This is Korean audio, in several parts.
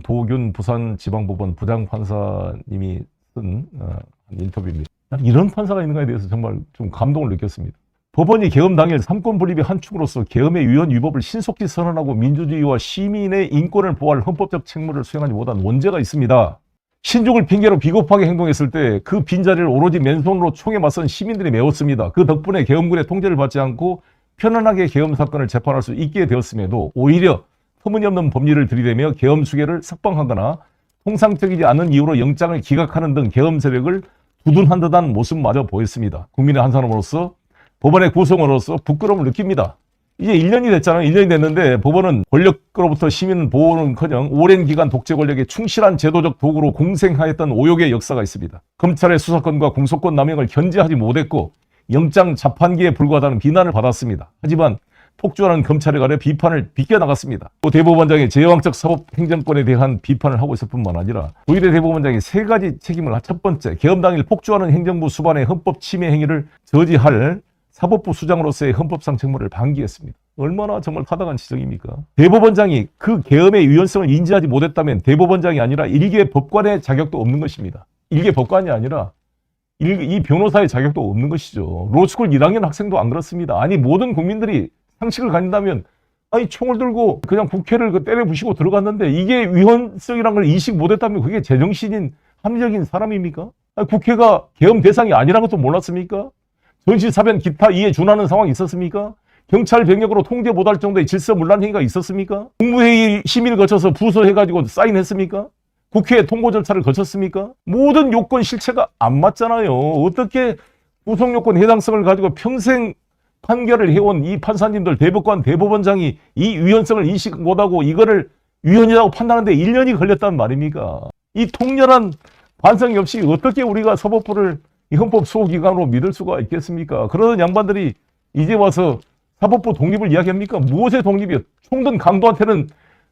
도균 부산지방법원 부장판사님이 쓴 인터뷰입니다. 이런 판사가 있는가에 대해서 정말 좀 감동을 느꼈습니다. 법원이 계엄 당일 삼권 분립의 한 축으로서 계엄의 위헌 위법을 신속히 선언하고 민주주의와 시민의 인권을 보호할 헌법적 책무를 수행하지 못한 원죄가 있습니다. 신족을 핑계로 비겁하게 행동했을 때 그 빈자리를 오로지 맨손으로 총에 맞선 시민들이 메웠습니다. 그 덕분에 계엄군의 통제를 받지 않고 편안하게 계엄 사건을 재판할 수 있게 되었음에도 오히려 터무니없는 법리를 들이대며 계엄 수계를 석방하거나 통상적이지 않은 이유로 영장을 기각하는 등 계엄 세력을 두둔한 듯한 모습마저 보였습니다. 국민의 한 사람으로서 법원의 구성원으로서 부끄러움을 느낍니다. 이제 1년이 됐잖아요. 1년이 됐는데 법원은 권력으로부터 시민 보호는커녕 오랜 기간 독재 권력의 충실한 제도적 도구로 공생하였던 오욕의 역사가 있습니다. 검찰의 수사권과 공소권 남용을 견제하지 못했고 영장 자판기에 불과하다는 비난을 받았습니다. 하지만 폭주하는 검찰에 가려 비판을 비껴나갔습니다. 또 대법원장이 제왕적 사법행정권에 대한 비판을 하고 있을 뿐만 아니라 조일의 대법원장이 세 가지 책임을 첫 번째, 계엄 당일 폭주하는 행정부 수반의 헌법 침해 행위를 저지할 사법부 수장으로서의 헌법상 책무를 방기했습니다. 얼마나 정말 타당한 지적입니까? 대법원장이 그 계엄의 위헌성을 인지하지 못했다면 대법원장이 아니라 일개 법관의 자격도 없는 것입니다. 일개 법관이 아니라 이 변호사의 자격도 없는 것이죠. 로스쿨 1학년 학생도 안 그렇습니다. 아니 모든 국민들이 상식을 가진다면 아니 총을 들고 그냥 국회를 때려 부시고 들어갔는데 이게 위헌성이라는 걸 인식 못했다면 그게 제정신인 합리적인 사람입니까? 아니, 국회가 계엄 대상이 아니라는 것도 몰랐습니까? 전시사변 기타 이에 준하는 상황이 있었습니까? 경찰 병력으로 통제 못할 정도의 질서문란 행위가 있었습니까? 국무회의 심의를 거쳐서 부서해가지고 사인했습니까? 국회 통보 절차를 거쳤습니까? 모든 요건 실체가 안 맞잖아요. 어떻게 구성 요건 해당성을 가지고 평생 판결을 해온 이 판사님들, 대법관, 대법원장이 이 위헌성을 인식 못하고 이거를 위헌이라고 판단하는데 1년이 걸렸단 말입니까? 이 통렬한 반성이 없이 어떻게 우리가 사법부를 이 헌법 수호기관으로 믿을 수가 있겠습니까? 그러던 양반들이 이제 와서 사법부 독립을 이야기합니까? 무엇의 독립이요? 총든 강도한테는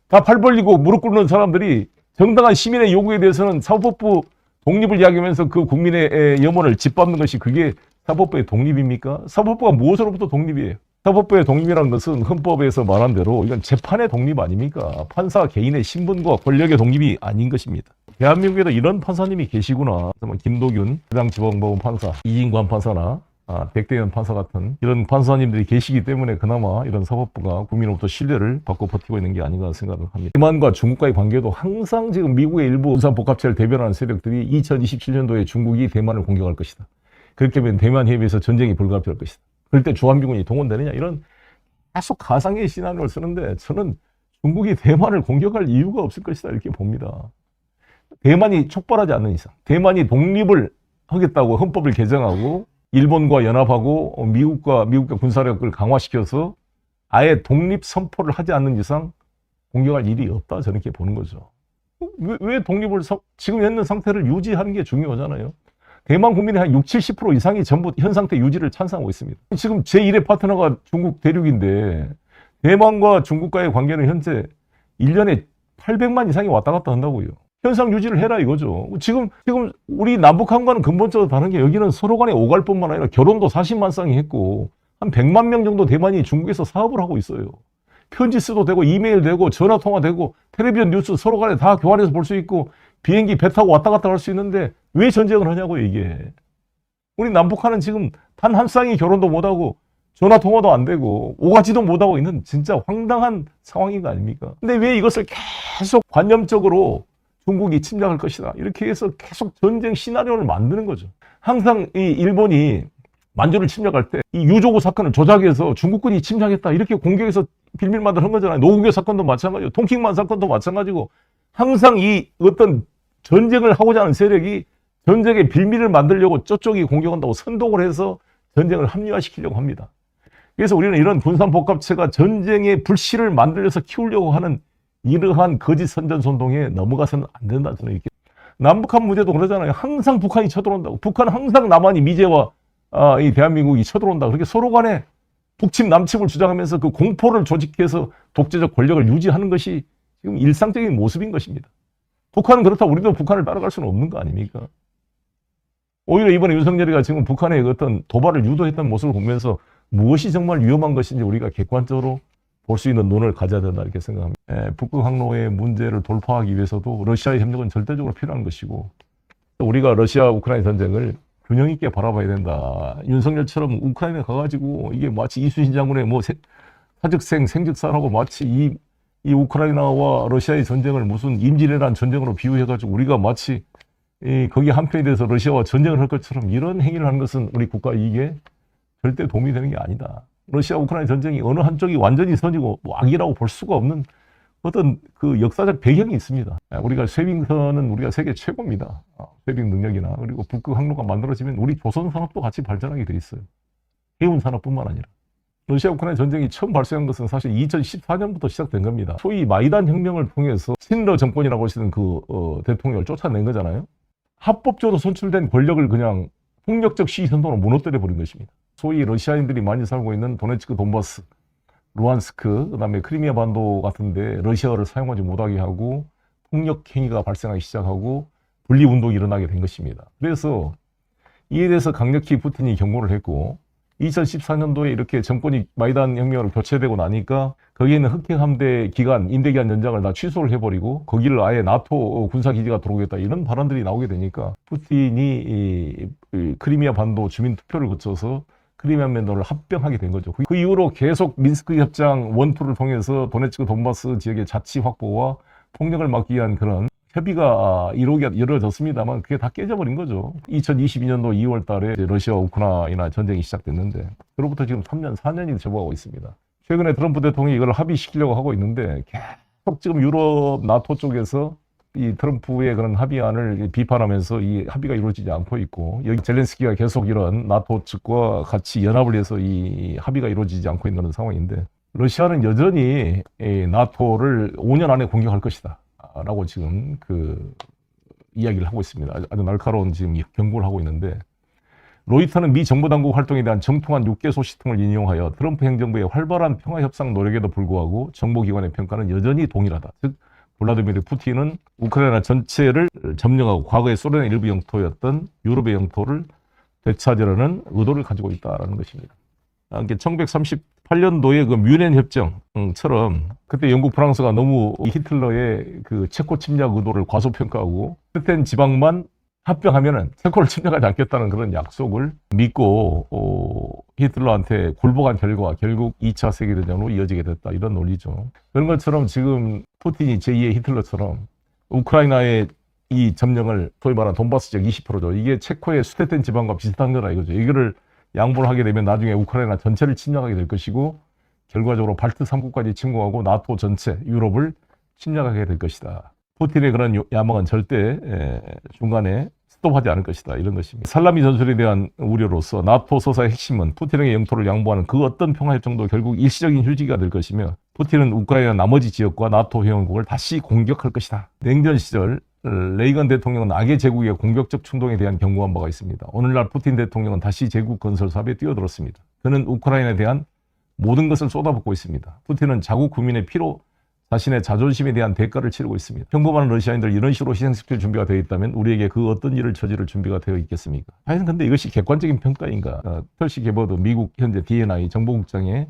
다 팔 벌리고 무릎 꿇는 사람들이 정당한 시민의 요구에 대해서는 사법부 독립을 이야기하면서 그 국민의 염원을 짓밟는 것이 그게 사법부의 독립입니까? 사법부가 무엇으로부터 독립이에요? 사법부의 독립이라는 것은 헌법에서 말한 대로 이건 재판의 독립 아닙니까? 판사 개인의 신분과 권력의 독립이 아닌 것입니다. 대한민국에도 이런 판사님이 계시구나. 김도균 해당지방법원 판사, 이진관 판사나 백대현 판사 같은 이런 판사님들이 계시기 때문에 그나마 이런 사법부가 국민으로부터 신뢰를 받고 버티고 있는 게 아닌가 생각을 합니다. 대만과 중국과의 관계도 항상 지금 미국의 일부 군사복합체를 대변하는 세력들이 2027년도에 중국이 대만을 공격할 것이다. 그렇게 되면 대만 해협에서 전쟁이 불가피할 것이다. 그럴 때 주한미군이 동원되느냐 이런 계속 가상의 시나리오를 쓰는데 저는 중국이 대만을 공격할 이유가 없을 것이다 이렇게 봅니다. 대만이 촉발하지 않는 이상, 대만이 독립을 하겠다고 헌법을 개정하고 일본과 연합하고 미국과 군사력을 강화시켜서 아예 독립 선포를 하지 않는 이상 공격할 일이 없다 저는 이렇게 보는 거죠. 왜 독립을 지금 있는 상태를 유지하는 게 중요하잖아요. 대만 국민의 한 60, 70% 이상이 전부 현 상태 유지를 찬성하고 있습니다. 지금 제1의 파트너가 중국 대륙인데 대만과 중국과의 관계는 현재 1년에 800만 이상이 왔다 갔다 한다고요. 현상 유지를 해라 이거죠. 지금 우리 남북한과는 근본적으로 다른 게 여기는 서로 간에 오갈 뿐만 아니라 결혼도 40만 쌍이 했고 한 100만 명 정도 대만이 중국에서 사업을 하고 있어요. 편지 써도 되고 이메일 되고 전화 통화 되고 텔레비전 뉴스 서로 간에 다 교환해서 볼 수 있고 비행기 배 타고 왔다 갔다 할 수 있는데 왜 전쟁을 하냐고요 이게. 우리 남북한은 지금 단 한 쌍이 결혼도 못하고 전화 통화도 안 되고 오가지도 못하고 있는 진짜 황당한 상황인 거 아닙니까? 근데 왜 이것을 계속 관념적으로 중국이 침략할 것이다 이렇게 해서 계속 전쟁 시나리오를 만드는 거죠. 항상 이 일본이 만주를 침략할 때 이 유조고 사건을 조작해서 중국군이 침략했다 이렇게 공격해서 빌밀만들 한 거잖아요. 노구교 사건도 마찬가지고 통킹만 사건도 마찬가지고 항상 이 어떤 전쟁을 하고자 하는 세력이 전쟁의 빌미를 만들려고 저쪽이 공격한다고 선동을 해서 전쟁을 합리화시키려고 합니다. 그래서 우리는 이런 군산복합체가 전쟁의 불씨를 만들려서 키우려고 하는 이러한 거짓 선전선동에 넘어가서는 안 된다. 저는 이렇게. 남북한 문제도 그러잖아요. 항상 북한이 쳐들어온다고. 북한은 항상 남한이 미제와 이 대한민국이 쳐들어온다. 그렇게 서로 간에 북침 남침을 주장하면서 그 공포를 조직해서 독재적 권력을 유지하는 것이 지금 일상적인 모습인 것입니다. 북한은 그렇다고 우리도 북한을 따라갈 수는 없는 거 아닙니까? 오히려 이번에 윤석열이가 지금 북한의 어떤 도발을 유도했던 모습을 보면서 무엇이 정말 위험한 것인지 우리가 객관적으로 볼 수 있는 눈을 가져야 된다 이렇게 생각합니다. 북극 항로의 문제를 돌파하기 위해서도 러시아의 협력은 절대적으로 필요한 것이고 우리가 러시아 우크라이나 전쟁을 균형 있게 바라봐야 된다. 윤석열처럼 우크라이나 가가지고 이게 마치 이순신 장군의 뭐 사직생 생직사라고 마치 이 우크라이나와 러시아의 전쟁을 무슨 임진왜란 전쟁으로 비유해가지고 우리가 마치 거기 한편이 돼서 러시아와 전쟁을 할 것처럼 이런 행위를 하는 것은 우리 국가 이익에 절대 도움이 되는 게 아니다. 러시아 우크라이나 전쟁이 어느 한쪽이 완전히 선이고 악이라고 볼 수가 없는 어떤 그 역사적 배경이 있습니다. 우리가 쇄빙선은 우리가 세계 최고입니다. 쇄빙 능력이나 그리고 북극 항로가 만들어지면 우리 조선 산업도 같이 발전하게 돼 있어요. 해운 산업뿐만 아니라. 러시아 우크라이나 전쟁이 처음 발생한 것은 사실 2014년부터 시작된 겁니다. 소위 마이단 혁명을 통해서 친러 정권이라고 하시는 그 대통령을 쫓아낸 거잖아요. 합법적으로 선출된 권력을 그냥 폭력적 시위 선동으로 무너뜨려 버린 것입니다. 소위 러시아인들이 많이 살고 있는 도네츠크, 돈바스, 루안스크, 그다음에 크리미아 반도 같은데 러시아어를 사용하지 못하게 하고 폭력 행위가 발생하기 시작하고 분리 운동이 일어나게 된 것입니다. 그래서 이에 대해서 강력히 푸틴이 경고를 했고 2014년도에 이렇게 정권이 마이단 혁명으로 교체되고 나니까 거기에 있는 흑해 함대 기간, 임대기한 연장을 다 취소를 해버리고 거기를 아예 나토 군사기지가 들어오겠다 이런 발언들이 나오게 되니까 푸틴이 이 크리미아 반도 주민 투표를 거쳐서 크리미아 반도를 합병하게 된 거죠. 그 이후로 계속 민스크 협정 원투를 통해서 도네츠크 돈바스 지역의 자치 확보와 폭력을 막기 위한 그런 협의가 이루어졌습니다만 그게 다 깨져버린 거죠. 2022년도 2월 달에 러시아와 우크라이나 전쟁이 시작됐는데 그로부터 지금 3년, 4년이 접어가고 있습니다. 최근에 트럼프 대통령이 이걸 합의시키려고 하고 있는데 계속 지금 유럽 나토 쪽에서 이 트럼프의 그런 합의안을 비판하면서 이 합의가 이루어지지 않고 있고 여기 젤렌스키가 계속 이런 나토 측과 같이 연합을 해서 이 합의가 이루어지지 않고 있는 상황인데 러시아는 여전히 나토를 5년 안에 공격할 것이다 라고 지금 그 이야기를 하고 있습니다. 아주 날카로운 지금 경고를 하고 있는데 로이터는 미 정보당국 활동에 대한 정통한 6개 소식통을 인용하여 트럼프 행정부의 활발한 평화협상 노력에도 불구하고 정보기관의 평가는 여전히 동일하다. 즉 블라디미르 푸틴은 우크라이나 전체를 점령하고 과거의 소련의 일부 영토였던 유럽의 영토를 되찾으려는 의도를 가지고 있다는 것입니다. 1938년도에 그 뮌헨 협정처럼 그때 영국, 프랑스가 너무 히틀러의 그 체코 침략 의도를 과소평가하고 스텐 지방만 합병하면은 체코를 침략하지 않겠다는 그런 약속을 믿고 히틀러한테 굴복한 결과 결국 2차 세계대전으로 이어지게 됐다 이런 논리죠. 그런 것처럼 지금 푸틴이 제2의 히틀러처럼 우크라이나의 이 점령을 소위 말하는 돈바스 지역 20%죠. 이게 체코의 수데텐 지방과 비슷한 거다 이거죠. 이거를 양보를 하게 되면 나중에 우크라이나 전체를 침략하게 될 것이고 결과적으로 발트 3국까지 침공하고 나토 전체 유럽을 침략하게 될 것이다. 푸틴의 그런 야망은 절대 중간에 스톱하지 않을 것이다 이런 것입니다. 살라미 전술에 대한 우려로서 나토 서사의 핵심은 푸틴에게 영토를 양보하는 그 어떤 평화협정도 결국 일시적인 휴지가 될 것이며 푸틴은 우크라이나 나머지 지역과 나토 회원국을 다시 공격할 것이다. 냉전 시절 레이건 대통령은 악의 제국의 공격적 충동에 대한 경고한 바가 있습니다. 오늘날 푸틴 대통령은 다시 제국 건설 사업에 뛰어들었습니다. 그는 우크라이나에 대한 모든 것을 쏟아붓고 있습니다. 푸틴은 자국 국민의 피로 자신의 자존심에 대한 대가를 치르고 있습니다. 평범한 러시아인들 이런 식으로 희생시킬 준비가 되어 있다면 우리에게 그 어떤 일을 저지를 준비가 되어 있겠습니까? 하여튼 근데 이것이 객관적인 평가인가? 털시 게버드 미국 현재 DNI 정보국장의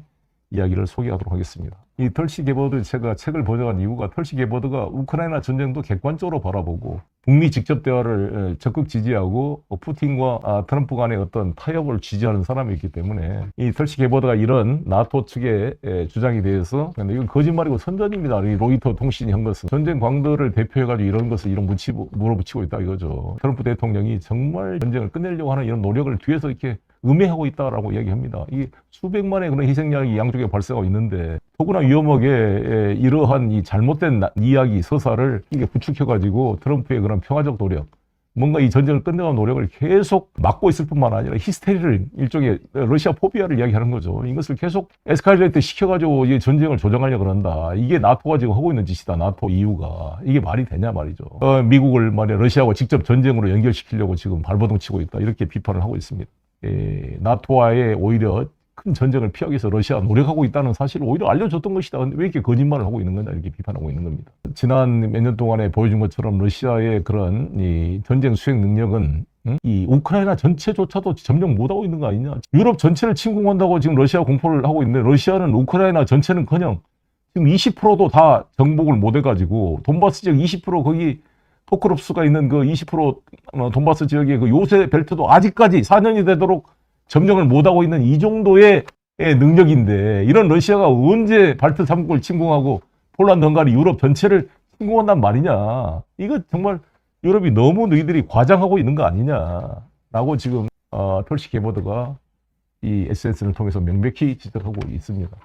이야기를 소개하도록 하겠습니다. 이 털시 게버드 제가 책을 번역한 이유가 털시 게버드가 우크라이나 전쟁도 객관적으로 바라보고 북미 직접 대화를 적극 지지하고 푸틴과 트럼프 간의 어떤 타협을 지지하는 사람이기 때문에 이 털시 게버드가 이런 나토 측의 주장에 대해서 근데 이건 거짓말이고 선전입니다. 이 로이터 통신이 한 것은 전쟁 광들을 대표해가지고 이런 것을 이런 물어붙이고 있다 이거죠. 트럼프 대통령이 정말 전쟁을 끝내려고 하는 이런 노력을 뒤에서 이렇게 음해하고 있다라고 이야기합니다. 이 수백만의 그런 희생양이 양쪽에 발생하고 있는데 더구나 위험하게 이러한 이 잘못된 이야기 서사를 이게 부추겨가지고 트럼프의 그런 평화적 노력, 뭔가 이 전쟁을 끝내는 노력을 계속 막고 있을 뿐만 아니라 히스테리를 일종의 러시아 포비아를 이야기하는 거죠. 이것을 계속 에스컬레이트 시켜가지고 이 전쟁을 조정하려고 그런다. 이게 나토가 지금 하고 있는 짓이다. 나토 EU가. 이게 말이 되냐 말이죠. 미국을 말이야 러시아와 직접 전쟁으로 연결시키려고 지금 발버둥 치고 있다. 이렇게 비판을 하고 있습니다. 나토와의 오히려 큰 전쟁을 피하기 위해서 러시아가 노력하고 있다는 사실을 오히려 알려줬던 것이다. 근데 왜 이렇게 거짓말을 하고 있는 거냐 이렇게 비판하고 있는 겁니다. 지난 몇 년 동안에 보여준 것처럼 러시아의 그런 이 전쟁 수행 능력은 응? 이 우크라이나 전체조차도 점령 못하고 있는 거 아니냐. 유럽 전체를 침공한다고 지금 러시아 공포를 하고 있는데 러시아는 우크라이나 전체는커녕 지금 20%도 다 정복을 못 해가지고 돈바스 지역 20% 거기 포크롭스가 있는 그 20% 돈바스 지역의 그 요새 벨트도 아직까지 4년이 되도록 점령을 못하고 있는 이 정도의 능력인데 이런 러시아가 언제 발트 3국을 침공하고 폴란드, 헝가리, 유럽 전체를 침공한단 말이냐. 이거 정말 유럽이 너무 너희들이 과장하고 있는 거 아니냐라고 지금 털시 게버드가 이 SNS를 통해서 명백히 지적하고 있습니다.